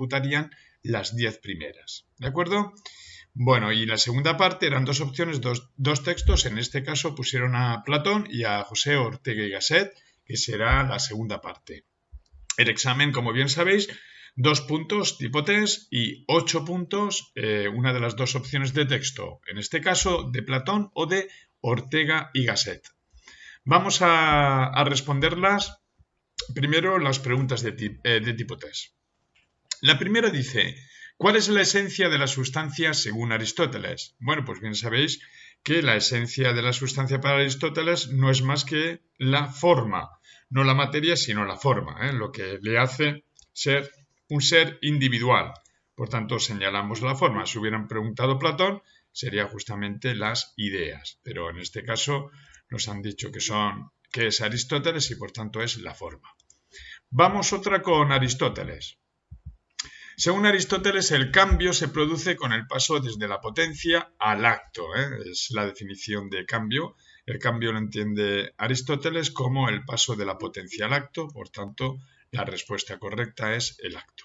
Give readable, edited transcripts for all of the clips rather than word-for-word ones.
computarían las 10 primeras. ¿De acuerdo? Bueno, y la segunda parte eran dos opciones, dos textos. En este caso pusieron a Platón y a José Ortega y Gasset, que será la segunda parte. El examen, como bien sabéis, 2 puntos tipo test y 8 puntos una de las dos opciones de texto, en este caso de Platón o de Ortega y Gasset. Vamos a responderlas primero las preguntas de tipo test. La primera dice, ¿cuál es la esencia de la sustancia según Aristóteles? Bueno, pues bien sabéis que la esencia de la sustancia para Aristóteles no es más que la forma, no la materia, sino la forma, lo que le hace ser un ser individual. Por tanto, señalamos la forma. Si hubieran preguntado Platón, sería justamente las ideas, pero en este caso nos han dicho que es Aristóteles y por tanto es la forma. Vamos otra con Aristóteles. Según Aristóteles, el cambio se produce con el paso desde la potencia al acto. Es la definición de cambio. El cambio lo entiende Aristóteles como el paso de la potencia al acto, por tanto, la respuesta correcta es el acto.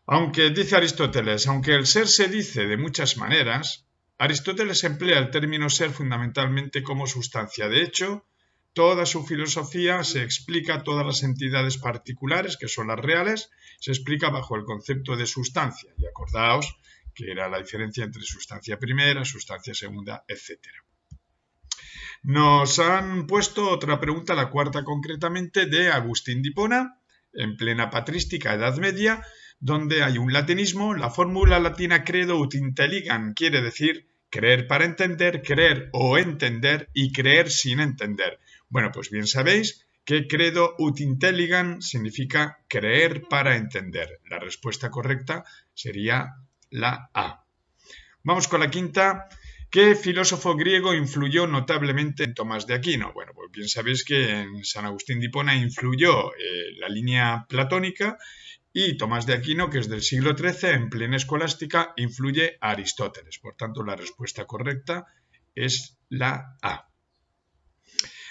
Aunque, dice Aristóteles, aunque el ser se dice de muchas maneras, Aristóteles emplea el término ser fundamentalmente como sustancia. De hecho, toda su filosofía se explica, todas las entidades particulares, que son las reales, se explica bajo el concepto de sustancia. Y acordaos que era la diferencia entre sustancia primera, sustancia segunda, etc. Nos han puesto otra pregunta, la cuarta concretamente, de Agustín de Hipona, en plena patrística Edad Media, donde hay un latinismo. La fórmula latina credo ut intelligam quiere decir creer para entender, creer o entender y creer sin entender. Bueno, pues bien sabéis que credo ut intelligam significa creer para entender. La respuesta correcta sería la A. Vamos con la quinta. ¿Qué filósofo griego influyó notablemente en Tomás de Aquino? Bueno, pues bien sabéis que en San Agustín de Hipona influyó la línea platónica y Tomás de Aquino, que es del siglo XIII, en plena escolástica, influye a Aristóteles. Por tanto, la respuesta correcta es la A.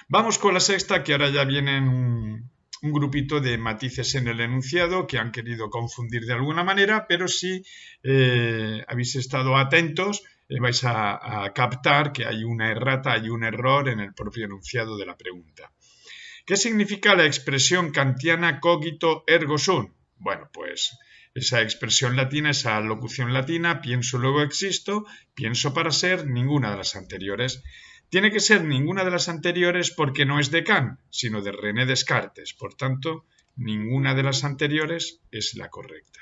Vamos con la sexta, que ahora ya vienen un grupito de matices en el enunciado que han querido confundir de alguna manera, pero si habéis estado atentos, vais a captar que hay una errata, hay un error en el propio enunciado de la pregunta. ¿Qué significa la expresión kantiana cogito ergo sum? Bueno, pues esa expresión latina, esa locución latina, pienso luego existo, pienso para ser, ninguna de las anteriores. Tiene que ser ninguna de las anteriores porque no es de Kant, sino de René Descartes. Por tanto, ninguna de las anteriores es la correcta.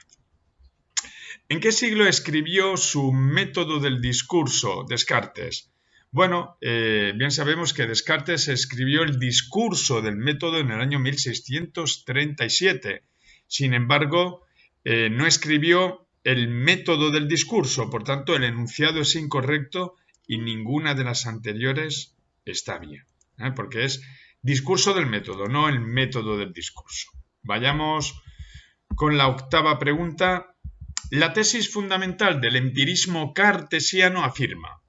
¿En qué siglo escribió su método del discurso Descartes? Bueno, bien sabemos que Descartes escribió el discurso del método en el año 1637. Sin embargo, no escribió el método del discurso, por tanto el enunciado es incorrecto y ninguna de las anteriores está bien, porque es discurso del método, no el método del discurso. Vayamos con la octava pregunta. La tesis fundamental del empirismo cartesiano afirma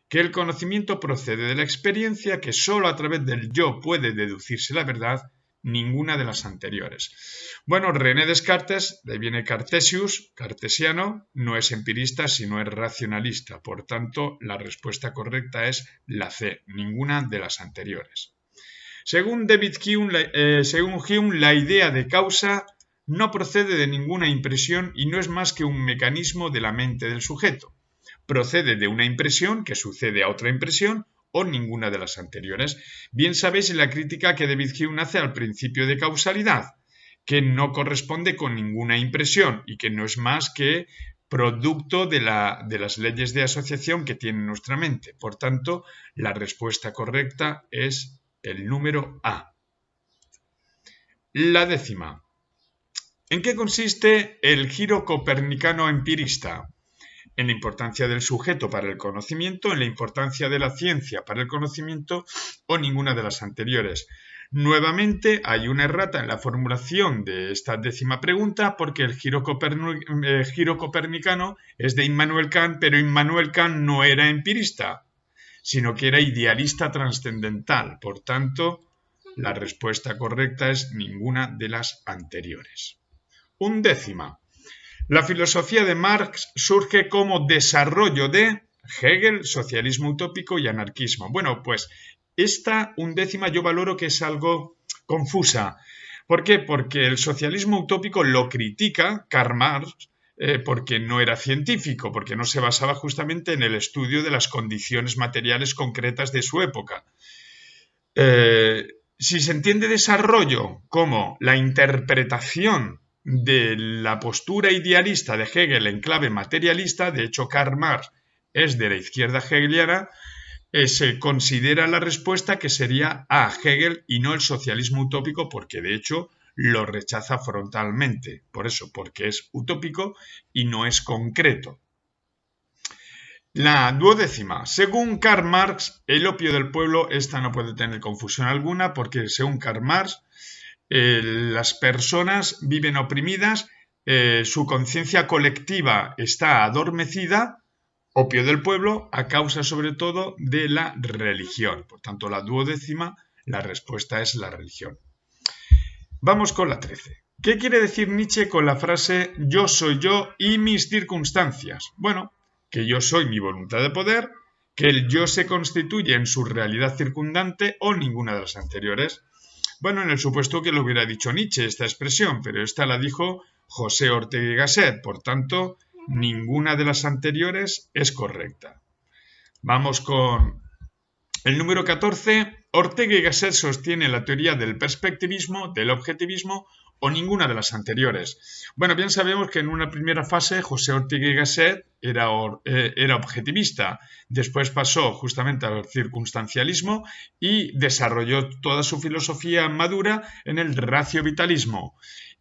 que el conocimiento procede de la experiencia, que sólo a través del yo puede deducirse la verdad, ninguna de las anteriores. Bueno, René Descartes, de ahí viene Cartesius, cartesiano, no es empirista, sino es racionalista. Por tanto, la respuesta correcta es la C, ninguna de las anteriores. Según Hume, la idea de causa no procede de ninguna impresión y no es más que un mecanismo de la mente del sujeto. Procede de una impresión que sucede a otra impresión o ninguna de las anteriores. Bien sabéis la crítica que David Hume hace al principio de causalidad, que no corresponde con ninguna impresión y que no es más que producto de las leyes de asociación que tiene nuestra mente. Por tanto, la respuesta correcta es el número A. La décima. ¿En qué consiste el giro copernicano empirista? En la importancia del sujeto para el conocimiento, en la importancia de la ciencia para el conocimiento o ninguna de las anteriores. Nuevamente hay una errata en la formulación de esta décima pregunta porque el giro copernicano es de Immanuel Kant, pero Immanuel Kant no era empirista, sino que era idealista trascendental. Por tanto, la respuesta correcta es ninguna de las anteriores. Undécima. La filosofía de Marx surge como desarrollo de Hegel, socialismo utópico y anarquismo. Bueno, pues esta undécima yo valoro que es algo confusa. ¿Por qué? Porque el socialismo utópico lo critica Karl Marx porque no era científico, porque no se basaba justamente en el estudio de las condiciones materiales concretas de su época. Si se entiende desarrollo como la interpretación de la postura idealista de Hegel en clave materialista, de hecho Karl Marx es de la izquierda hegeliana, se considera la respuesta que sería a Hegel y no el socialismo utópico, porque de hecho lo rechaza frontalmente. Por eso, porque es utópico y no es concreto. La duodécima. Según Karl Marx, el opio del pueblo, esta no puede tener confusión alguna, porque según Karl Marx, las personas viven oprimidas, su conciencia colectiva está adormecida, opio del pueblo, a causa sobre todo de la religión. Por tanto, la duodécima, la respuesta es la religión. Vamos con la 13. ¿Qué quiere decir Nietzsche con la frase yo soy yo y mis circunstancias? Bueno, que yo soy mi voluntad de poder, que el yo se constituye en su realidad circundante o ninguna de las anteriores. Bueno, en el supuesto que lo hubiera dicho Nietzsche esta expresión, pero esta la dijo José Ortega y Gasset, por tanto, ninguna de las anteriores es correcta. Vamos con el número 14. Ortega y Gasset sostiene la teoría del perspectivismo, del objetivismo o ninguna de las anteriores. Bueno, bien sabemos que en una primera fase José Ortega y Gasset era objetivista, después pasó justamente al circunstancialismo y desarrolló toda su filosofía madura en el racio-vitalismo.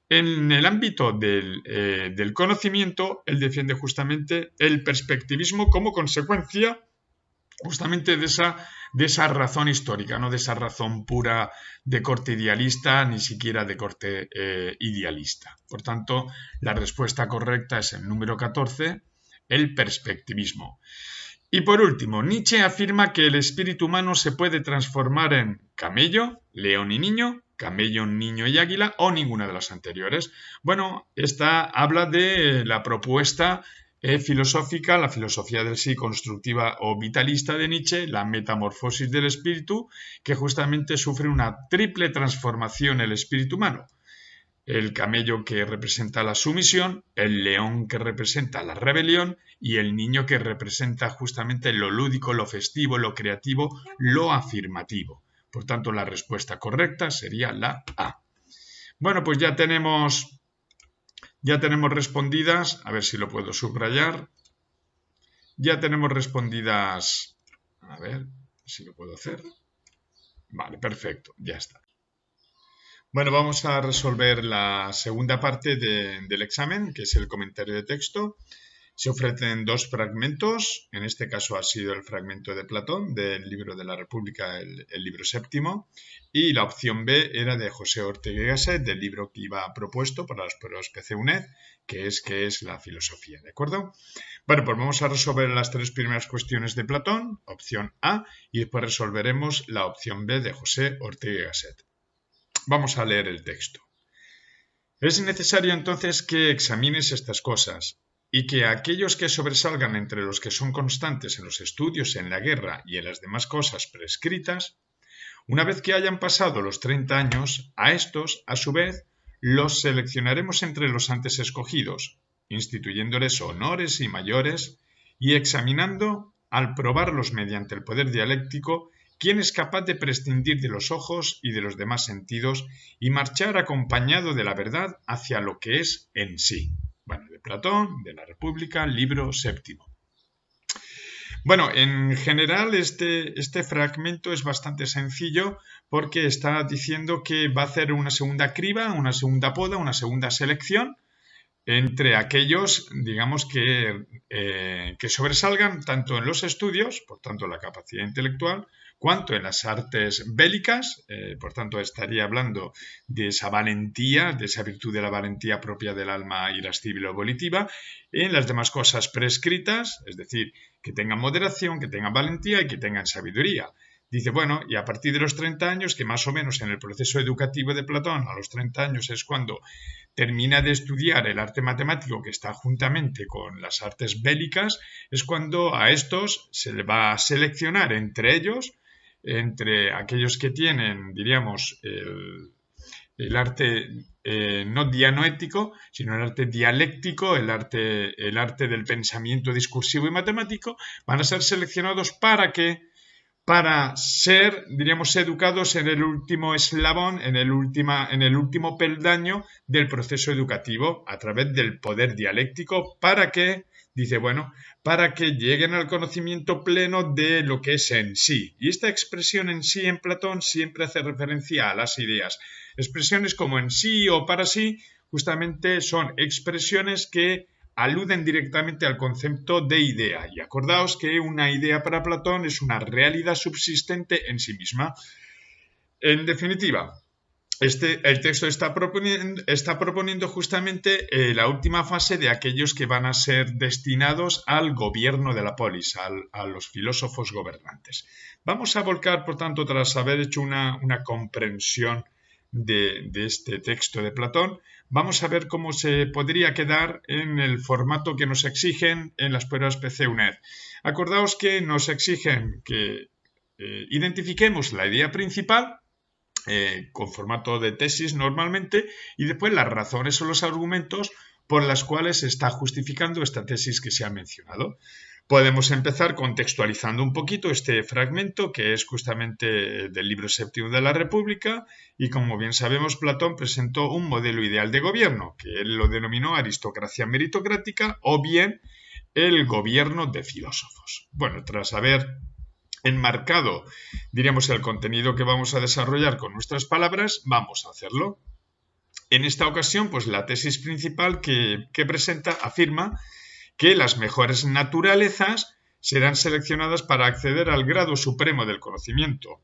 En el ámbito del conocimiento, él defiende justamente el perspectivismo como consecuencia justamente de esa razón histórica, no de esa razón pura de corte idealista, ni siquiera de corte idealista. Por tanto, la respuesta correcta es el número 14, el perspectivismo. Y por último, Nietzsche afirma que el espíritu humano se puede transformar en camello, león y niño, camello, niño y águila, o ninguna de las anteriores. Bueno, esta habla de la propuesta filosófica, la filosofía del sí constructiva o vitalista de Nietzsche, la metamorfosis del espíritu, que justamente sufre una triple transformación el espíritu humano. El camello que representa la sumisión, el león que representa la rebelión y el niño que representa justamente lo lúdico, lo festivo, lo creativo, lo afirmativo. Por tanto, la respuesta correcta sería la A. Bueno, pues ya tenemos respondidas, a ver si lo puedo subrayar. Ya tenemos respondidas, a ver si lo puedo hacer. Vale, perfecto, ya está. Bueno, vamos a resolver la segunda parte del examen, que es el comentario de texto. Se ofrecen dos fragmentos, en este caso ha sido el fragmento de Platón, del libro de la República, el libro séptimo, y la opción B era de José Ortega y Gasset, del libro que iba propuesto para las pruebas PC-UNED, que es la filosofía, ¿de acuerdo? Bueno, pues vamos a resolver las tres primeras cuestiones de Platón, opción A, y después resolveremos la opción B de José Ortega y Gasset. Vamos a leer el texto. Es necesario entonces que examines estas cosas, y que aquellos que sobresalgan entre los que son constantes en los estudios, en la guerra y en las demás cosas prescritas, una vez que hayan pasado los 30 años, a estos, a su vez, los seleccionaremos entre los antes escogidos, instituyéndoles honores y mayores, y examinando, al probarlos mediante el poder dialéctico, quién es capaz de prescindir de los ojos y de los demás sentidos y marchar acompañado de la verdad hacia lo que es en sí. Bueno, de Platón, de la República, libro séptimo. Bueno, en general este fragmento es bastante sencillo porque está diciendo que va a hacer una segunda criba, una segunda poda, una segunda selección entre aquellos, digamos, que sobresalgan tanto en los estudios, por tanto la capacidad intelectual, cuanto en las artes bélicas, por tanto estaría hablando de esa valentía, de esa virtud de la valentía propia del alma irascible o volitiva, en las demás cosas prescritas, es decir, que tengan moderación, que tengan valentía y que tengan sabiduría. dice, bueno, y a partir de los 30 años, que más o menos en el proceso educativo de Platón, a los 30 años es cuando termina de estudiar el arte matemático que está juntamente con las artes bélicas, es cuando a estos se le va a seleccionar entre ellos, entre aquellos que tienen, diríamos, el arte no dianoético, sino el arte dialéctico, el arte del pensamiento discursivo y matemático, van a ser seleccionados para ser, diríamos, educados en el último eslabón, en el último peldaño del proceso educativo a través del poder dialéctico para que lleguen al conocimiento pleno de lo que es en sí. Y esta expresión en sí en Platón siempre hace referencia a las ideas. Expresiones como en sí o para sí justamente son expresiones que aluden directamente al concepto de idea. Y acordaos que una idea para Platón es una realidad subsistente en sí misma. En definitiva, el texto está proponiendo justamente la última fase de aquellos que van a ser destinados al gobierno de la polis, a los filósofos gobernantes. Vamos a volcar, por tanto, tras haber hecho una comprensión de este texto de Platón, vamos a ver cómo se podría quedar en el formato que nos exigen en las pruebas PC-UNED. Acordaos que nos exigen que identifiquemos la idea principal con formato de tesis normalmente y después las razones o los argumentos por las cuales se está justificando esta tesis que se ha mencionado. Podemos empezar contextualizando un poquito este fragmento que es justamente del libro séptimo de la República y como bien sabemos Platón presentó un modelo ideal de gobierno que él lo denominó aristocracia meritocrática o bien el gobierno de filósofos. Bueno, tras haber enmarcado, diríamos, el contenido que vamos a desarrollar con nuestras palabras, vamos a hacerlo. En esta ocasión, pues la tesis principal que presenta afirma que las mejores naturalezas serán seleccionadas para acceder al grado supremo del conocimiento.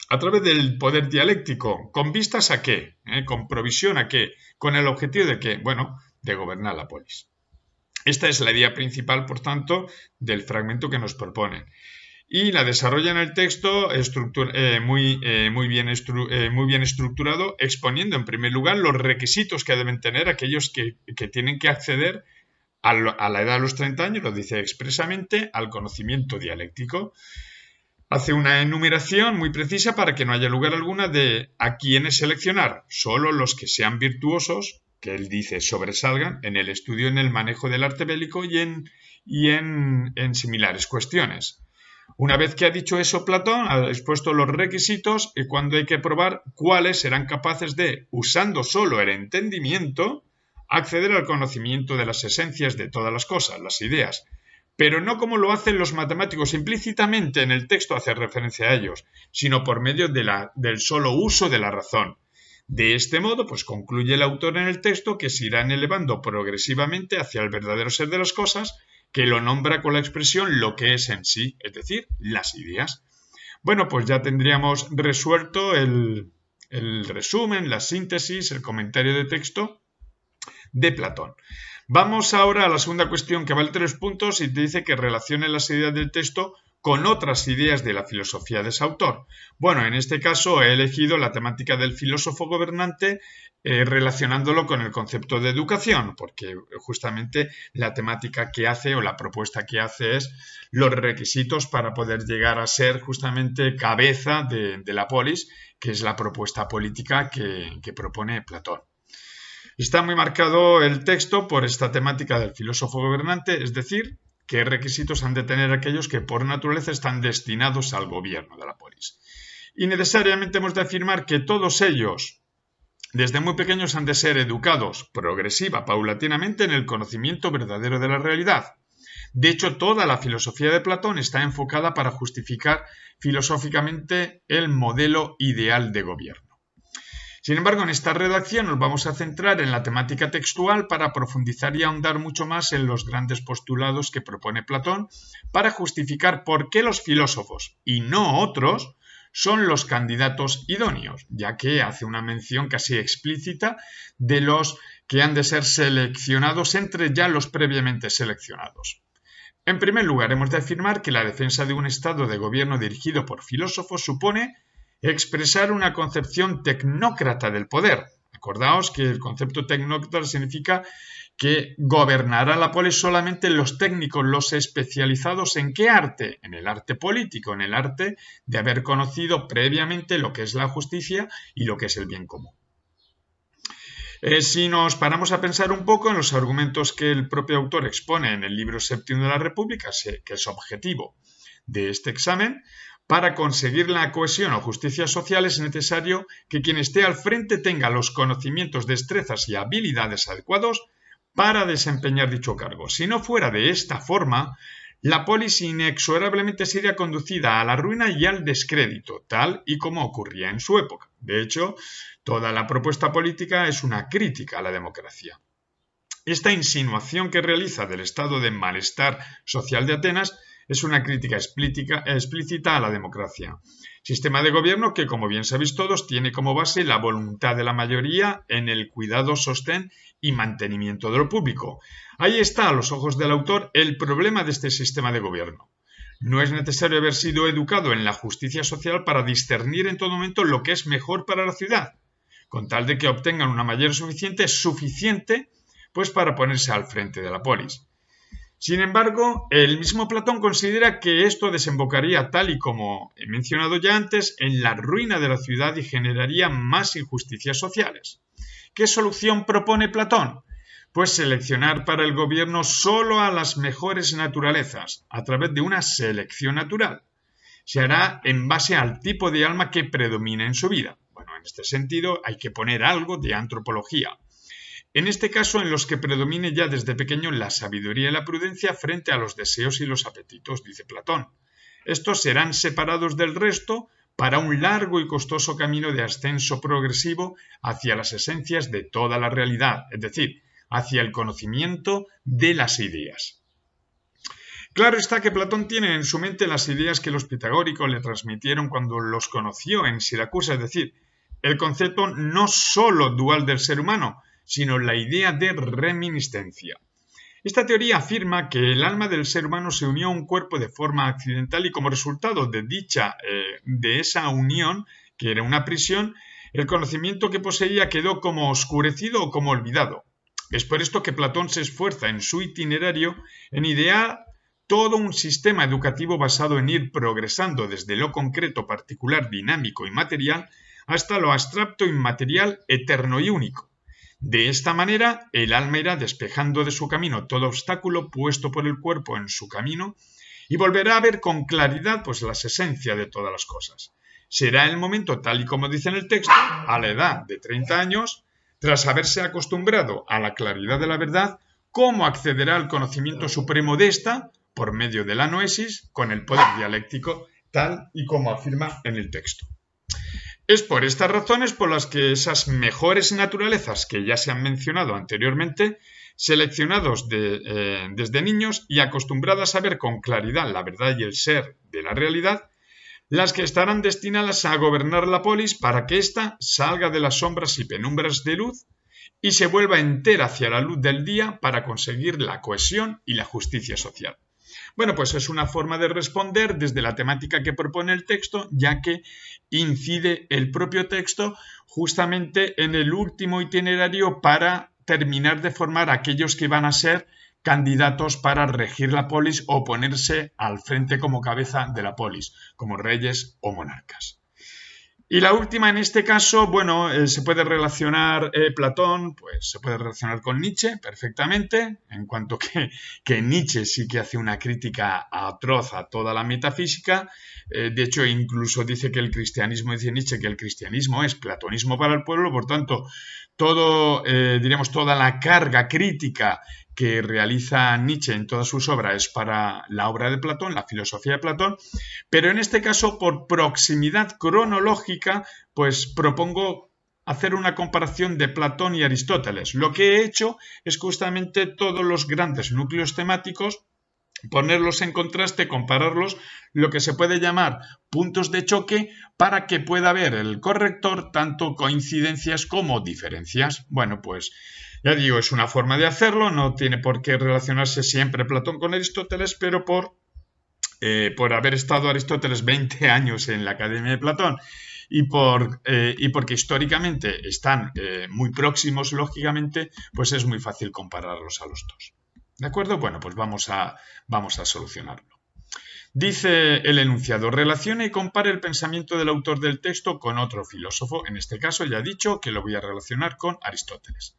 ¿A través del poder dialéctico? ¿Con vistas a qué? ¿Con provisión a qué? ¿Con el objetivo de qué? Bueno, de gobernar la polis. Esta es la idea principal, por tanto, del fragmento que nos proponen. Y la desarrolla en el texto muy bien estructurado, exponiendo en primer lugar los requisitos que deben tener aquellos que tienen que acceder a la edad de los 30 años, lo dice expresamente, al conocimiento dialéctico. Hace una enumeración muy precisa para que no haya lugar alguna de a quiénes seleccionar, solo los que sean virtuosos, que él dice sobresalgan en el estudio, en el manejo del arte bélico y en similares cuestiones. Una vez que ha dicho eso Platón, ha expuesto los requisitos y cuando hay que probar cuáles serán capaces de, usando solo el entendimiento, acceder al conocimiento de las esencias de todas las cosas, las ideas, pero no como lo hacen los matemáticos implícitamente en el texto hace referencia a ellos, sino por medio del solo uso de la razón. De este modo, pues concluye el autor en el texto que se irán elevando progresivamente hacia el verdadero ser de las cosas, que lo nombra con la expresión lo que es en sí, es decir, las ideas. Bueno, pues ya tendríamos resuelto el resumen, la síntesis, el comentario de texto de Platón. Vamos ahora a la segunda cuestión que vale 3 puntos y te dice que relacione las ideas del texto con otras ideas de la filosofía de ese autor. Bueno, en este caso he elegido la temática del filósofo gobernante relacionándolo con el concepto de educación, porque justamente la temática que hace o la propuesta que hace es los requisitos para poder llegar a ser justamente cabeza de la polis, que es la propuesta política que propone Platón. Está muy marcado el texto por esta temática del filósofo gobernante, es decir, qué requisitos han de tener aquellos que por naturaleza están destinados al gobierno de la polis. Y necesariamente hemos de afirmar que todos ellos, desde muy pequeños, han de ser educados progresiva, paulatinamente, en el conocimiento verdadero de la realidad. De hecho, toda la filosofía de Platón está enfocada para justificar filosóficamente el modelo ideal de gobierno. Sin embargo, en esta redacción nos vamos a centrar en la temática textual para profundizar y ahondar mucho más en los grandes postulados que propone Platón para justificar por qué los filósofos, y no otros, son los candidatos idóneos, ya que hace una mención casi explícita de los que han de ser seleccionados entre ya los previamente seleccionados. En primer lugar, hemos de afirmar que la defensa de un estado de gobierno dirigido por filósofos supone expresar una concepción tecnócrata del poder. Acordaos que el concepto tecnócrata significa que gobernará la polis solamente los técnicos, los especializados ¿en qué arte? En el arte político, en el arte de haber conocido previamente lo que es la justicia y lo que es el bien común. Si nos paramos a pensar un poco en los argumentos que el propio autor expone en el libro séptimo de la República, que es objetivo de este examen, para conseguir la cohesión o justicia social es necesario que quien esté al frente tenga los conocimientos, destrezas y habilidades adecuados para desempeñar dicho cargo. Si no fuera de esta forma, la polis inexorablemente sería conducida a la ruina y al descrédito, tal y como ocurría en su época. De hecho, toda la propuesta política es una crítica a la democracia. Esta insinuación que realiza del estado de malestar social de Atenas es una crítica explícita a la democracia. Sistema de gobierno que, como bien sabéis todos, tiene como base la voluntad de la mayoría en el cuidado, sostén y mantenimiento de lo público. Ahí está, a los ojos del autor, el problema de este sistema de gobierno. No es necesario haber sido educado en la justicia social para discernir en todo momento lo que es mejor para la ciudad, con tal de que obtengan una mayoría suficiente pues para ponerse al frente de la polis. Sin embargo, el mismo Platón considera que esto desembocaría, tal y como he mencionado ya antes, en la ruina de la ciudad y generaría más injusticias sociales. ¿Qué solución propone Platón? Pues seleccionar para el gobierno solo a las mejores naturalezas, a través de una selección natural. Se hará en base al tipo de alma que predomina en su vida. Bueno, en este sentido hay que poner algo de antropología. En este caso, en los que predomine ya desde pequeño la sabiduría y la prudencia frente a los deseos y los apetitos, dice Platón. Estos serán separados del resto para un largo y costoso camino de ascenso progresivo hacia las esencias de toda la realidad, es decir, hacia el conocimiento de las ideas. Claro está que Platón tiene en su mente las ideas que los pitagóricos le transmitieron cuando los conoció en Siracusa, es decir, el concepto no solo dual del ser humano, sino la idea de reminiscencia. Esta teoría afirma que el alma del ser humano se unió a un cuerpo de forma accidental y como resultado de esa unión, que era una prisión, el conocimiento que poseía quedó como oscurecido o como olvidado. Es por esto que Platón se esfuerza en su itinerario en idear todo un sistema educativo basado en ir progresando desde lo concreto, particular, dinámico y material hasta lo abstracto, inmaterial, eterno y único. De esta manera, el alma irá despejando de su camino todo obstáculo puesto por el cuerpo en su camino y volverá a ver con claridad pues, las esencias de todas las cosas. Será el momento, tal y como dice en el texto, a la edad de 30 años, tras haberse acostumbrado a la claridad de la verdad, cómo accederá al conocimiento supremo de esta por medio de la noesis con el poder dialéctico, tal y como afirma en el texto. Es por estas razones por las que esas mejores naturalezas que ya se han mencionado anteriormente, seleccionados desde niños y acostumbradas a ver con claridad la verdad y el ser de la realidad, las que estarán destinadas a gobernar la polis para que ésta salga de las sombras y penumbras de luz y se vuelva entera hacia la luz del día para conseguir la cohesión y la justicia social. Bueno, pues es una forma de responder desde la temática que propone el texto, ya que incide el propio texto justamente en el último itinerario para terminar de formar a aquellos que van a ser candidatos para regir la polis o ponerse al frente como cabeza de la polis, como reyes o monarcas. Y la última, en este caso, bueno, se puede relacionar Platón, pues se puede relacionar con Nietzsche perfectamente, en cuanto que Nietzsche sí que hace una crítica atroz a toda la metafísica. De hecho, incluso dice que dice Nietzsche que el cristianismo es platonismo para el pueblo, por tanto, toda la carga crítica que realiza Nietzsche en todas sus obras es para la obra de Platón, la filosofía de Platón, pero en este caso, por proximidad cronológica, pues propongo hacer una comparación de Platón y Aristóteles. Lo que he hecho es justamente todos los grandes núcleos temáticos ponerlos en contraste, compararlos, lo que se puede llamar puntos de choque, para que pueda ver el corrector tanto coincidencias como diferencias. Bueno, pues ya digo, es una forma de hacerlo, no tiene por qué relacionarse siempre Platón con Aristóteles, pero por haber estado Aristóteles 20 años en la Academia de Platón y porque históricamente están muy próximos, lógicamente, pues es muy fácil compararlos a los dos. ¿De acuerdo? Bueno, pues vamos a solucionarlo. Dice el enunciado: relaciona y compare el pensamiento del autor del texto con otro filósofo. En este caso ya he dicho que lo voy a relacionar con Aristóteles.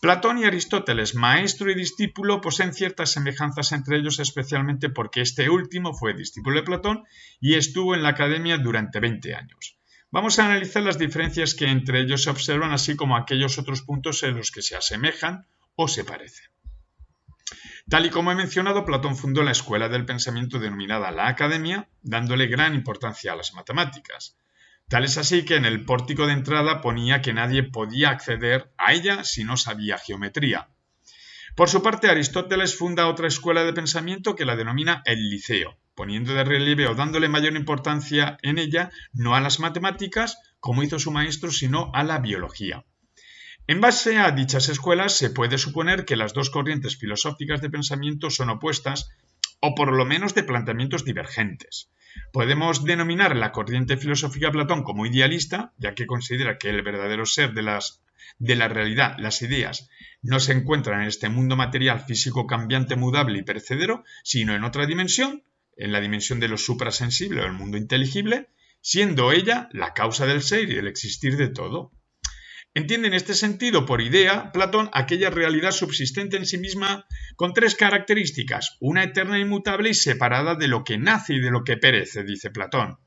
Platón y Aristóteles, maestro y discípulo, poseen ciertas semejanzas entre ellos, especialmente porque este último fue discípulo de Platón y estuvo en la academia durante 20 años. Vamos a analizar las diferencias que entre ellos se observan, así como aquellos otros puntos en los que se asemejan o se parecen. Tal y como he mencionado, Platón fundó la escuela del pensamiento denominada la Academia, dándole gran importancia a las matemáticas. Tal es así que en el pórtico de entrada ponía que nadie podía acceder a ella si no sabía geometría. Por su parte, Aristóteles funda otra escuela de pensamiento que la denomina el Liceo, poniendo de relieve o dándole mayor importancia en ella no a las matemáticas, como hizo su maestro, sino a la biología. En base a dichas escuelas se puede suponer que las dos corrientes filosóficas de pensamiento son opuestas, o por lo menos de planteamientos divergentes. Podemos denominar la corriente filosófica de Platón como idealista, ya que considera que el verdadero ser de la realidad, las ideas, no se encuentran en este mundo material físico cambiante, mudable y perecedero, sino en otra dimensión, en la dimensión de lo suprasensible o el mundo inteligible, siendo ella la causa del ser y del existir de todo. Entiende en este sentido por idea Platón aquella realidad subsistente en sí misma con tres características: una eterna, inmutable y separada de lo que nace y de lo que perece, dice Platón.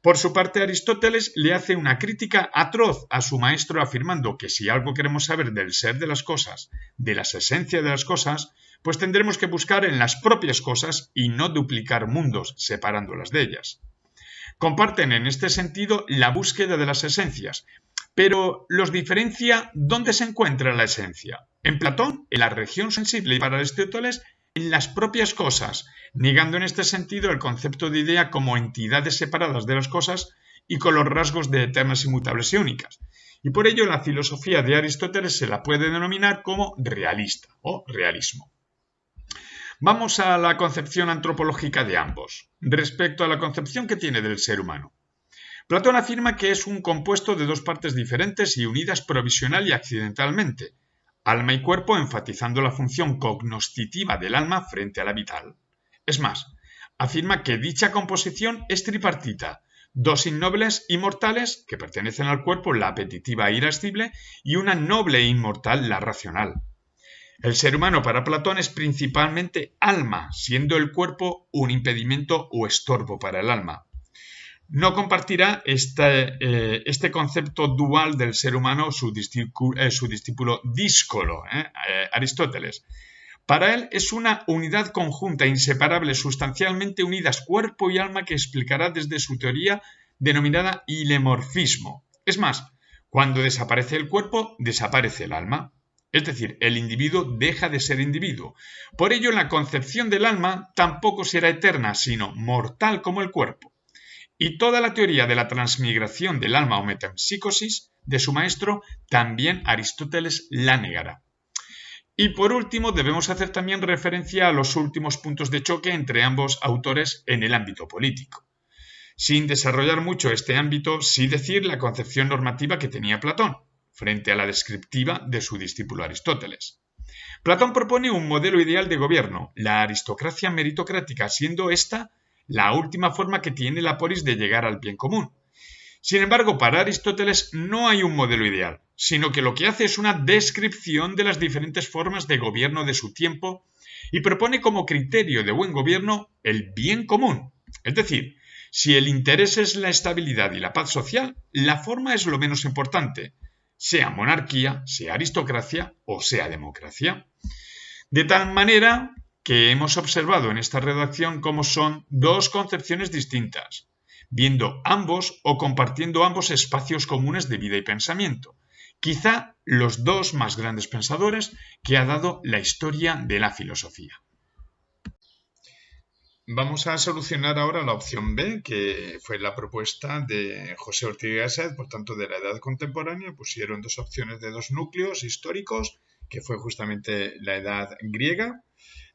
Por su parte, Aristóteles le hace una crítica atroz a su maestro, afirmando que si algo queremos saber del ser de las cosas, de las esencias de las cosas, pues tendremos que buscar en las propias cosas y no duplicar mundos, separándolas de ellas. Comparten en este sentido la búsqueda de las esencias, pero los diferencia dónde se encuentra la esencia. En Platón, en la región sensible, y para Aristóteles, en las propias cosas, negando en este sentido el concepto de idea como entidades separadas de las cosas y con los rasgos de eternas, inmutables y únicas. Y por ello la filosofía de Aristóteles se la puede denominar como realista o realismo. Vamos a la concepción antropológica de ambos, respecto a la concepción que tiene del ser humano. Platón afirma que es un compuesto de dos partes diferentes y unidas provisional y accidentalmente, alma y cuerpo, enfatizando la función cognoscitiva del alma frente a la vital. Es más, afirma que dicha composición es tripartita: dos innobles inmortales, que pertenecen al cuerpo, la apetitiva e irascible, y una noble e inmortal, la racional. El ser humano para Platón es principalmente alma, siendo el cuerpo un impedimento o estorbo para el alma. No compartirá este concepto dual del ser humano su discípulo Díscolo, Aristóteles. Para él es una unidad conjunta, inseparable, sustancialmente unidas cuerpo y alma, que explicará desde su teoría denominada hilemorfismo. Es más, cuando desaparece el cuerpo, desaparece el alma. Es decir, el individuo deja de ser individuo. Por ello, la concepción del alma tampoco será eterna, sino mortal como el cuerpo. Y toda la teoría de la transmigración del alma o metempsicosis de su maestro también Aristóteles la negará. Y por último, debemos hacer también referencia a los últimos puntos de choque entre ambos autores en el ámbito político. Sin desarrollar mucho este ámbito, sí decir la concepción normativa que tenía Platón, frente a la descriptiva de su discípulo Aristóteles. Platón propone un modelo ideal de gobierno, la aristocracia meritocrática, siendo esta la última forma que tiene la polis de llegar al bien común. Sin embargo, para Aristóteles no hay un modelo ideal, sino que lo que hace es una descripción de las diferentes formas de gobierno de su tiempo y propone como criterio de buen gobierno el bien común. Es decir, si el interés es la estabilidad y la paz social, la forma es lo menos importante, sea monarquía, sea aristocracia o sea democracia. De tal manera que hemos observado en esta redacción cómo son dos concepciones distintas, viendo ambos o compartiendo ambos espacios comunes de vida y pensamiento, quizá los dos más grandes pensadores que ha dado la historia de la filosofía. Vamos a solucionar ahora la opción B, que fue la propuesta de José Ortega y Gasset, por tanto de la Edad Contemporánea. Pusieron dos opciones de dos núcleos históricos, que fue justamente la Edad Griega,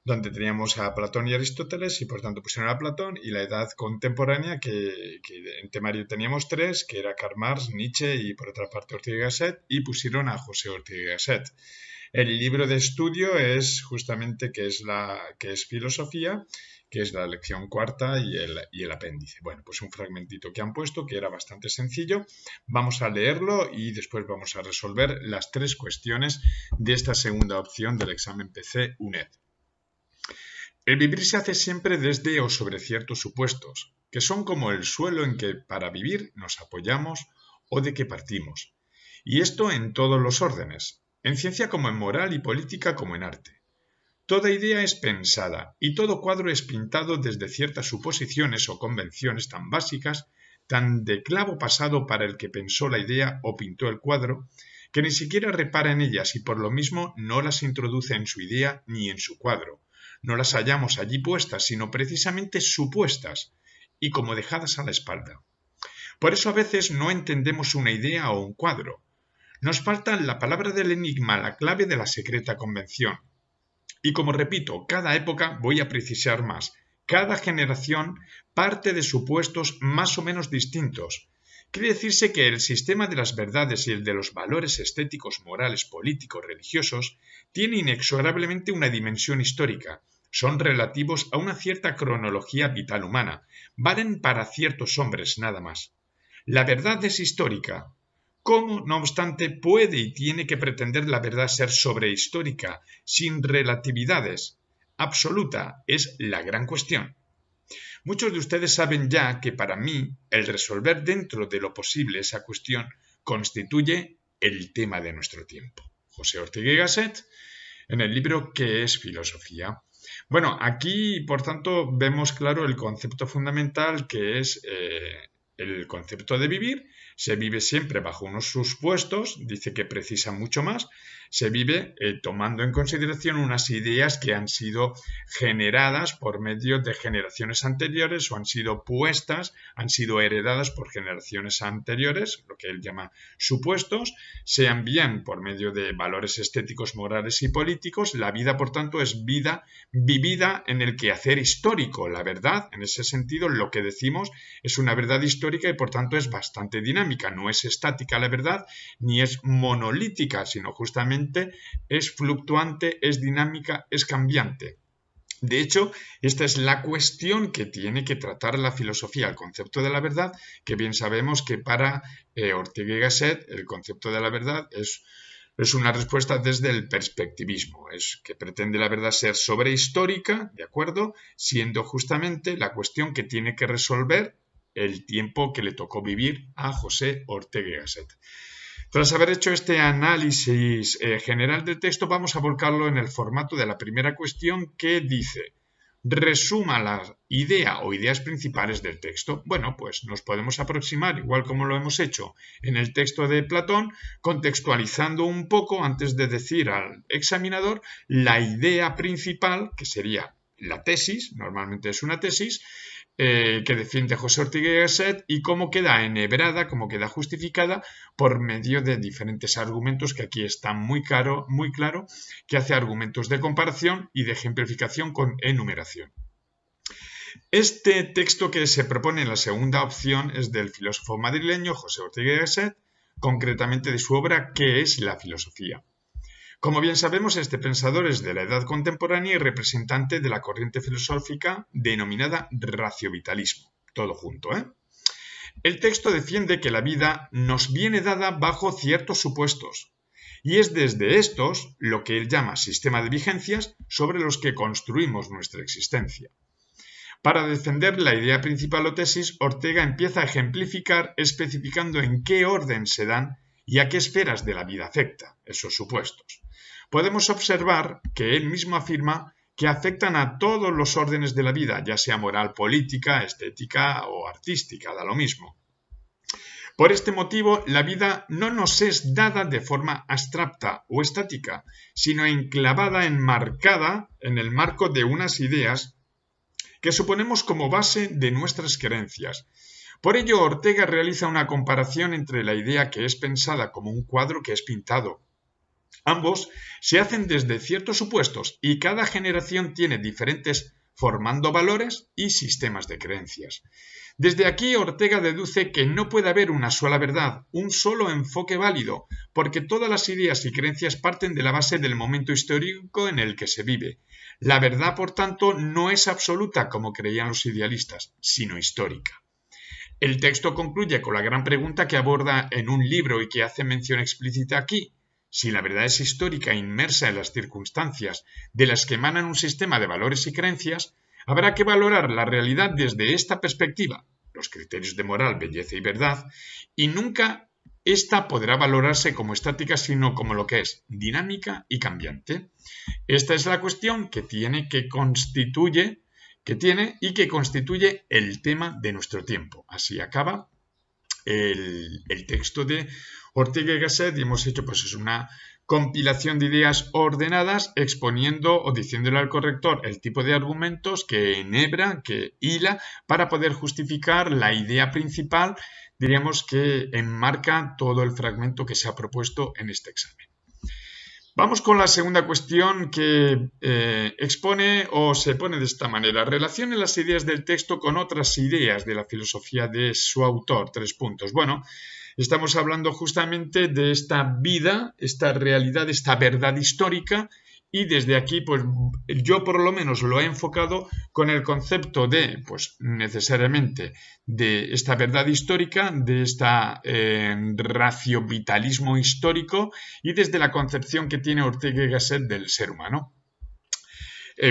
donde teníamos a Platón y Aristóteles, y por tanto pusieron a Platón, y la Edad Contemporánea, que en temario teníamos tres, que era Karl Marx, Nietzsche y por otra parte Ortega y Gasset, y pusieron a José Ortega y Gasset. El libro de estudio es justamente que es filosofía, que es la lección cuarta y el apéndice. Bueno, pues un fragmentito que han puesto que era bastante sencillo. Vamos a leerlo y después vamos a resolver las tres cuestiones de esta segunda opción del examen PC UNED. El vivir se hace siempre desde o sobre ciertos supuestos, que son como el suelo en que para vivir nos apoyamos o de que partimos. Y esto en todos los órdenes, en ciencia como en moral y política como en arte. Toda idea es pensada y todo cuadro es pintado desde ciertas suposiciones o convenciones tan básicas, tan de clavo pasado para el que pensó la idea o pintó el cuadro, que ni siquiera repara en ellas y por lo mismo no las introduce en su idea ni en su cuadro. No las hallamos allí puestas, sino precisamente supuestas y como dejadas a la espalda. Por eso a veces no entendemos una idea o un cuadro. Nos falta la palabra del enigma, la clave de la secreta convención. Y como repito, cada época, voy a precisar más, cada generación parte de supuestos más o menos distintos. Quiere decirse que el sistema de las verdades y el de los valores estéticos, morales, políticos, religiosos, tiene inexorablemente una dimensión histórica. Son relativos a una cierta cronología vital humana. Valen para ciertos hombres nada más. La verdad es histórica. ¿Cómo, no obstante, puede y tiene que pretender la verdad ser sobrehistórica, sin relatividades? Absoluta es la gran cuestión. Muchos de ustedes saben ya que para mí el resolver dentro de lo posible esa cuestión constituye el tema de nuestro tiempo. José Ortega y Gasset, en el libro ¿Qué es filosofía? Bueno, aquí, por tanto, vemos claro el concepto fundamental que es el concepto de vivir. Se vive siempre bajo unos supuestos, dice que precisa mucho más, se vive tomando en consideración unas ideas que han sido generadas por medio de generaciones anteriores o han sido puestas, han sido heredadas por generaciones anteriores, lo que él llama supuestos, sean bien por medio de valores estéticos, morales y políticos. La vida, por tanto, es vida vivida en el quehacer histórico. La verdad, en ese sentido, lo que decimos es una verdad histórica y, por tanto, es bastante dinámica. No es estática la verdad, ni es monolítica, sino justamente es fluctuante, es dinámica, es cambiante. De hecho, esta es la cuestión que tiene que tratar la filosofía, el concepto de la verdad, que bien sabemos que para Ortega y Gasset el concepto de la verdad es una respuesta desde el perspectivismo, es que pretende la verdad ser sobrehistórica, ¿de acuerdo? Siendo justamente la cuestión que tiene que resolver el tiempo que le tocó vivir a José Ortega y Gasset. Tras haber hecho este análisis general del texto, vamos a volcarlo en el formato de la primera cuestión que dice: resuma la idea o ideas principales del texto. Bueno, pues nos podemos aproximar, igual como lo hemos hecho en el texto de Platón, contextualizando un poco antes de decir al examinador la idea principal, que sería la tesis, normalmente es una tesis, que defiende José Ortega y Gasset y cómo queda enhebrada, cómo queda justificada por medio de diferentes argumentos que aquí están muy claro, que hace argumentos de comparación y de ejemplificación con enumeración. Este texto que se propone en la segunda opción es del filósofo madrileño José Ortega y Gasset, concretamente de su obra ¿Qué es la filosofía? Como bien sabemos, este pensador es de la edad contemporánea y representante de la corriente filosófica denominada raciovitalismo. Todo junto, ¿eh? El texto defiende que la vida nos viene dada bajo ciertos supuestos, y es desde estos, lo que él llama sistema de vigencias, sobre los que construimos nuestra existencia. Para defender la idea principal o tesis, Ortega empieza a ejemplificar especificando en qué orden se dan y a qué esferas de la vida afecta esos supuestos. Podemos observar que él mismo afirma que afectan a todos los órdenes de la vida, ya sea moral, política, estética o artística, da lo mismo. Por este motivo, la vida no nos es dada de forma abstracta o estática, sino enclavada, enmarcada en el marco de unas ideas que suponemos como base de nuestras creencias. Por ello, Ortega realiza una comparación entre la idea que es pensada como un cuadro que es pintado. Ambos se hacen desde ciertos supuestos y cada generación tiene diferentes formando valores y sistemas de creencias. Desde aquí Ortega deduce que no puede haber una sola verdad, un solo enfoque válido, porque todas las ideas y creencias parten de la base del momento histórico en el que se vive. La verdad, por tanto, no es absoluta como creían los idealistas, sino histórica. El texto concluye con la gran pregunta que aborda en un libro y que hace mención explícita aquí. Si la verdad es histórica e inmersa en las circunstancias de las que emanan un sistema de valores y creencias, habrá que valorar la realidad desde esta perspectiva, los criterios de moral, belleza y verdad, y nunca ésta podrá valorarse como estática, sino como lo que es, dinámica y cambiante. Esta es la cuestión que constituye el tema de nuestro tiempo. Así acaba el texto de Ortega y Gasset y hemos hecho pues una compilación de ideas ordenadas exponiendo o diciéndole al corrector el tipo de argumentos que enhebra, que hila para poder justificar la idea principal, diríamos que enmarca todo el fragmento que se ha propuesto en este examen. Vamos con la segunda cuestión que expone o se pone de esta manera. Relacione las ideas del texto con otras ideas de la filosofía de su autor. 3 puntos. Bueno, estamos hablando justamente de esta vida, esta realidad, esta verdad histórica y desde aquí pues yo por lo menos lo he enfocado con el concepto de pues necesariamente de esta verdad histórica, de esta raciovitalismo histórico y desde la concepción que tiene Ortega y Gasset del ser humano.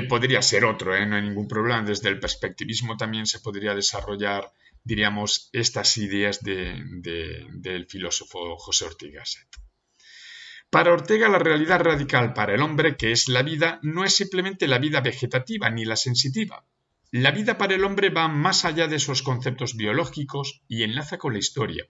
Podría ser otro, no hay ningún problema. Desde el perspectivismo también se podría desarrollar, diríamos, estas ideas del filósofo José Ortega y Gasset. Para Ortega, la realidad radical para el hombre, que es la vida, no es simplemente la vida vegetativa ni la sensitiva. La vida para el hombre va más allá de esos conceptos biológicos y enlaza con la historia.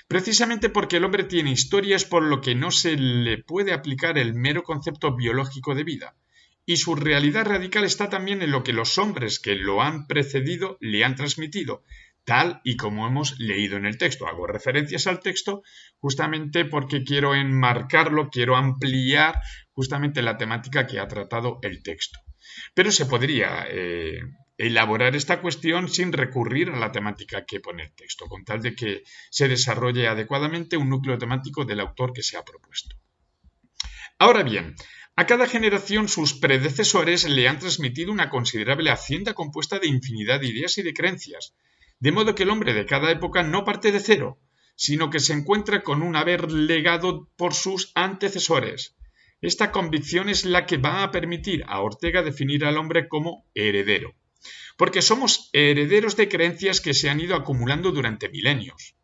Precisamente porque el hombre tiene historia es por lo que no se le puede aplicar el mero concepto biológico de vida. Y su realidad radical está también en lo que los hombres que lo han precedido le han transmitido, tal y como hemos leído en el texto. Hago referencias al texto justamente porque quiero enmarcarlo, quiero ampliar justamente la temática que ha tratado el texto. Pero se podría elaborar esta cuestión sin recurrir a la temática que pone el texto, con tal de que se desarrolle adecuadamente un núcleo temático del autor que se ha propuesto. Ahora bien, a cada generación sus predecesores le han transmitido una considerable hacienda compuesta de infinidad de ideas y de creencias, de modo que el hombre de cada época no parte de cero, sino que se encuentra con un haber legado por sus antecesores. Esta convicción es la que va a permitir a Ortega definir al hombre como heredero, porque somos herederos de creencias que se han ido acumulando durante milenios.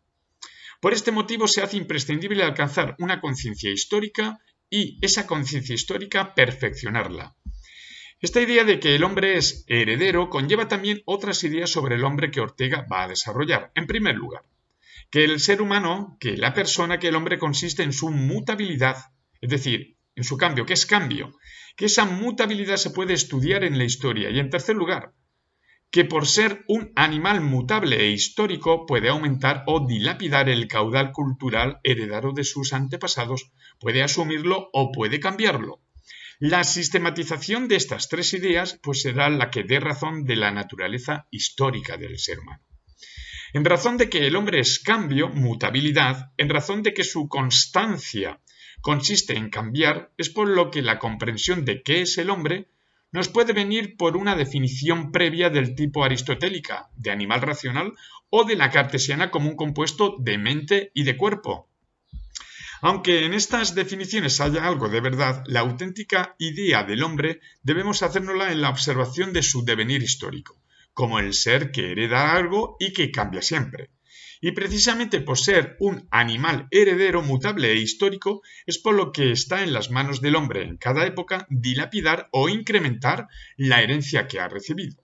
Por este motivo se hace imprescindible alcanzar una conciencia histórica y esa conciencia histórica perfeccionarla. Esta idea de que el hombre es heredero conlleva también otras ideas sobre el hombre que Ortega va a desarrollar. En primer lugar, que el ser humano, que la persona, que el hombre consiste en su mutabilidad, es decir, en su cambio, que es cambio, que esa mutabilidad se puede estudiar en la historia. Y en tercer lugar, que por ser un animal mutable e histórico puede aumentar o dilapidar el caudal cultural heredado de sus antepasados, puede asumirlo o puede cambiarlo. La sistematización de estas 3 ideas pues será la que dé razón de la naturaleza histórica del ser humano. En razón de que el hombre es cambio, mutabilidad, en razón de que su constancia consiste en cambiar, es por lo que la comprensión de qué es el hombre nos puede venir por una definición previa del tipo aristotélica, de animal racional, o de la cartesiana como un compuesto de mente y de cuerpo. Aunque en estas definiciones haya algo de verdad, la auténtica idea del hombre debemos hacérnosla en la observación de su devenir histórico, como el ser que hereda algo y que cambia siempre. Y precisamente por ser un animal heredero, mutable e histórico, es por lo que está en las manos del hombre en cada época dilapidar o incrementar la herencia que ha recibido.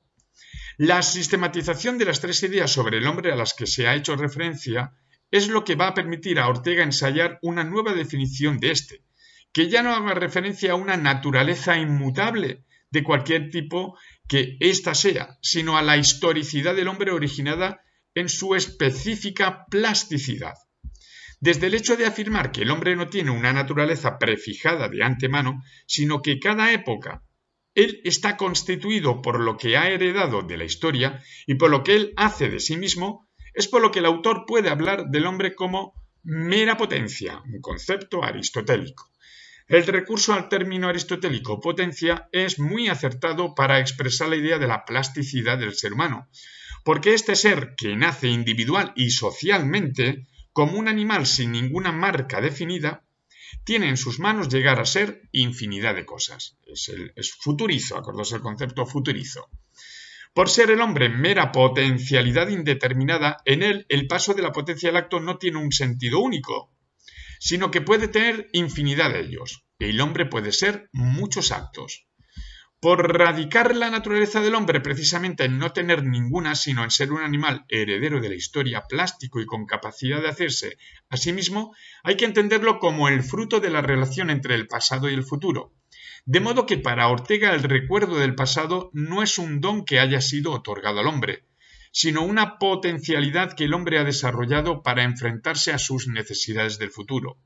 La sistematización de las 3 ideas sobre el hombre a las que se ha hecho referencia es lo que va a permitir a Ortega ensayar una nueva definición de este, que ya no haga referencia a una naturaleza inmutable, de cualquier tipo que ésta sea, sino a la historicidad del hombre originada en su específica plasticidad. Desde el hecho de afirmar que el hombre no tiene una naturaleza prefijada de antemano, sino que cada época él está constituido por lo que ha heredado de la historia y por lo que él hace de sí mismo, es por lo que el autor puede hablar del hombre como mera potencia, un concepto aristotélico. El recurso al término aristotélico potencia es muy acertado para expresar la idea de la plasticidad del ser humano, porque este ser que nace individual y socialmente, como un animal sin ninguna marca definida, tiene en sus manos llegar a ser infinidad de cosas. Es futurizo, acordaos el concepto futurizo. Por ser el hombre mera potencialidad indeterminada, en él el paso de la potencia al acto no tiene un sentido único, sino que puede tener infinidad de ellos. El hombre puede ser muchos actos. Por radicar la naturaleza del hombre precisamente en no tener ninguna, sino en ser un animal heredero de la historia, plástico y con capacidad de hacerse a sí mismo, hay que entenderlo como el fruto de la relación entre el pasado y el futuro. De modo que para Ortega el recuerdo del pasado no es un don que haya sido otorgado al hombre, sino una potencialidad que el hombre ha desarrollado para enfrentarse a sus necesidades del futuro,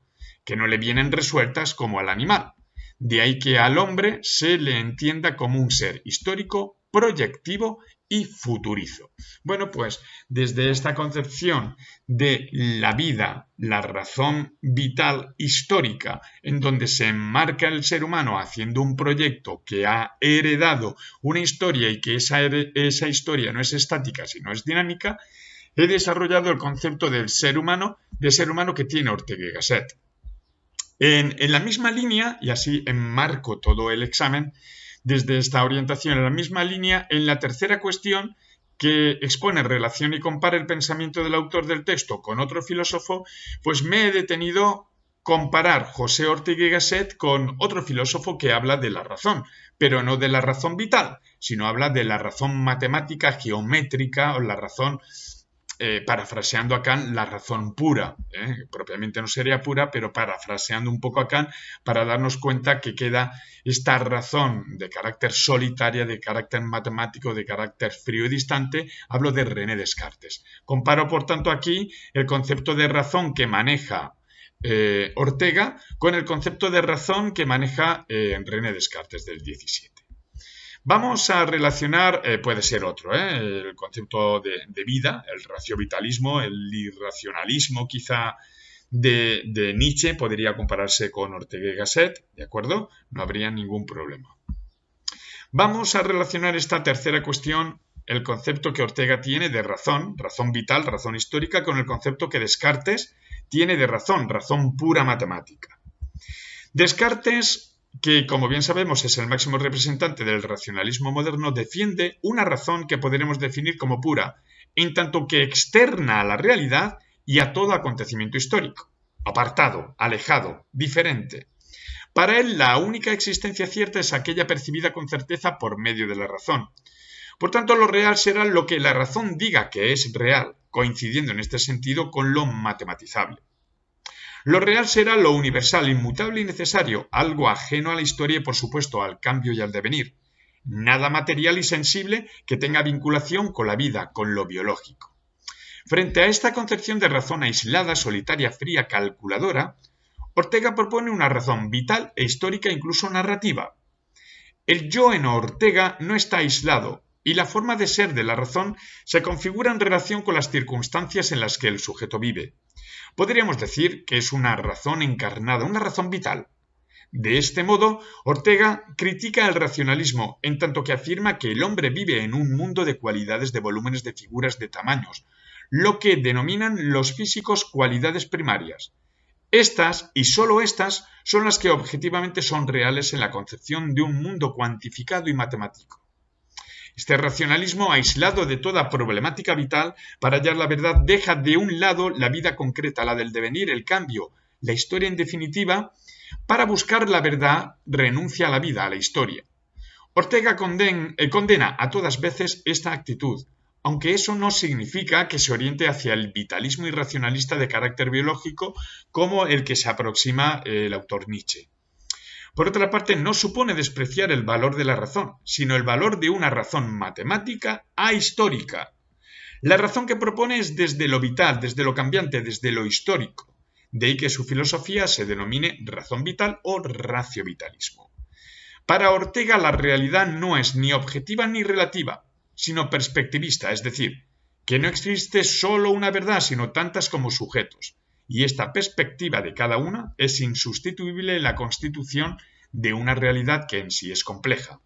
que no le vienen resueltas como al animal. De ahí que al hombre se le entienda como un ser histórico, proyectivo y futurizo. Bueno, pues desde esta concepción de la vida, la razón vital histórica, en donde se enmarca el ser humano haciendo un proyecto que ha heredado una historia y que esa historia no es estática, sino es dinámica, he desarrollado el concepto del ser humano que tiene Ortega y Gasset. En la misma línea, y así enmarco todo el examen, desde esta orientación en la misma línea, en la tercera cuestión que expone relación y compara el pensamiento del autor del texto con otro filósofo, pues me he detenido comparar José Ortega y Gasset con otro filósofo que habla de la razón, pero no de la razón vital, sino habla de la razón matemática, geométrica o la razón parafraseando a Kant, la razón pura. Propiamente no sería pura, pero parafraseando un poco a Kant para darnos cuenta que queda esta razón de carácter solitaria, de carácter matemático, de carácter frío y distante. Hablo de René Descartes. Comparo, por tanto, aquí el concepto de razón que maneja Ortega con el concepto de razón que maneja René Descartes del 17. Vamos a relacionar, puede ser otro, el concepto de vida, el raciovitalismo, el irracionalismo quizá de Nietzsche podría compararse con Ortega y Gasset, ¿de acuerdo? No habría ningún problema. Vamos a relacionar esta tercera cuestión, el concepto que Ortega tiene de razón, razón vital, razón histórica, con el concepto que Descartes tiene de razón, razón pura matemática. Descartes, que como bien sabemos es el máximo representante del racionalismo moderno, defiende una razón que podremos definir como pura, en tanto que externa a la realidad y a todo acontecimiento histórico, apartado, alejado, diferente. Para él, la única existencia cierta es aquella percibida con certeza por medio de la razón. Por tanto, lo real será lo que la razón diga que es real, coincidiendo en este sentido con lo matematizable. Lo real será lo universal, inmutable y necesario, algo ajeno a la historia y por supuesto al cambio y al devenir. Nada material y sensible que tenga vinculación con la vida, con lo biológico. Frente a esta concepción de razón aislada, solitaria, fría, calculadora, Ortega propone una razón vital e histórica, incluso narrativa. El yo en Ortega no está aislado y la forma de ser de la razón se configura en relación con las circunstancias en las que el sujeto vive. Podríamos decir que es una razón encarnada, una razón vital. De este modo, Ortega critica el racionalismo en tanto que afirma que el hombre vive en un mundo de cualidades, de volúmenes, de figuras, de tamaños, lo que denominan los físicos cualidades primarias. Estas, y sólo estas, son las que objetivamente son reales en la concepción de un mundo cuantificado y matemático. Este racionalismo, aislado de toda problemática vital, para hallar la verdad, deja de un lado la vida concreta, la del devenir, el cambio, la historia en definitiva. Para buscar la verdad, renuncia a la vida, a la historia. Ortega condena a todas veces esta actitud, aunque eso no significa que se oriente hacia el vitalismo irracionalista de carácter biológico como el que se aproxima el autor Nietzsche. Por otra parte, no supone despreciar el valor de la razón, sino el valor de una razón matemática ahistórica. La razón que propone es desde lo vital, desde lo cambiante, desde lo histórico. De ahí que su filosofía se denomine razón vital o raciovitalismo. Para Ortega la realidad no es ni objetiva ni relativa, sino perspectivista, es decir, que no existe solo una verdad, sino tantas como sujetos, y esta perspectiva de cada una es insustituible en la constitución de una realidad que en sí es compleja.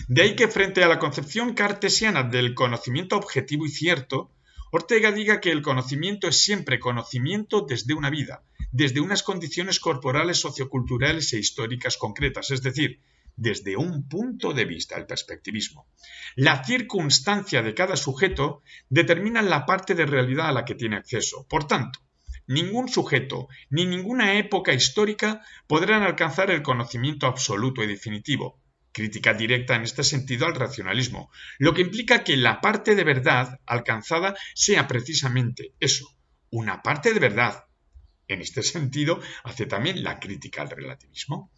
De ahí que frente a la concepción cartesiana del conocimiento objetivo y cierto, Ortega diga que el conocimiento es siempre conocimiento desde una vida, desde unas condiciones corporales, socioculturales e históricas concretas, es decir, desde un punto de vista, el perspectivismo. La circunstancia de cada sujeto determina la parte de realidad a la que tiene acceso. Por tanto, ningún sujeto ni ninguna época histórica podrán alcanzar el conocimiento absoluto y definitivo. Crítica directa en este sentido al racionalismo, lo que implica que la parte de verdad alcanzada sea precisamente eso, una parte de verdad. En este sentido, hace también la crítica al relativismo.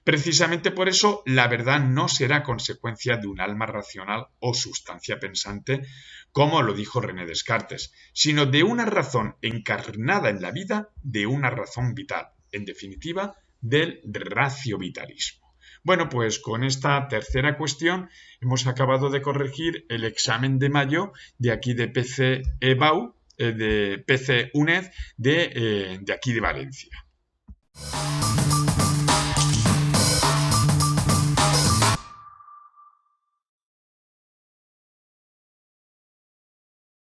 Precisamente por eso, la verdad no será consecuencia de un alma racional o sustancia pensante, como lo dijo René Descartes, sino de una razón encarnada en la vida, de una razón vital, en definitiva, del raciovitalismo. Bueno, pues con esta tercera cuestión hemos acabado de corregir el examen de mayo de aquí de PC EBAU, de PC UNED, de aquí de Valencia.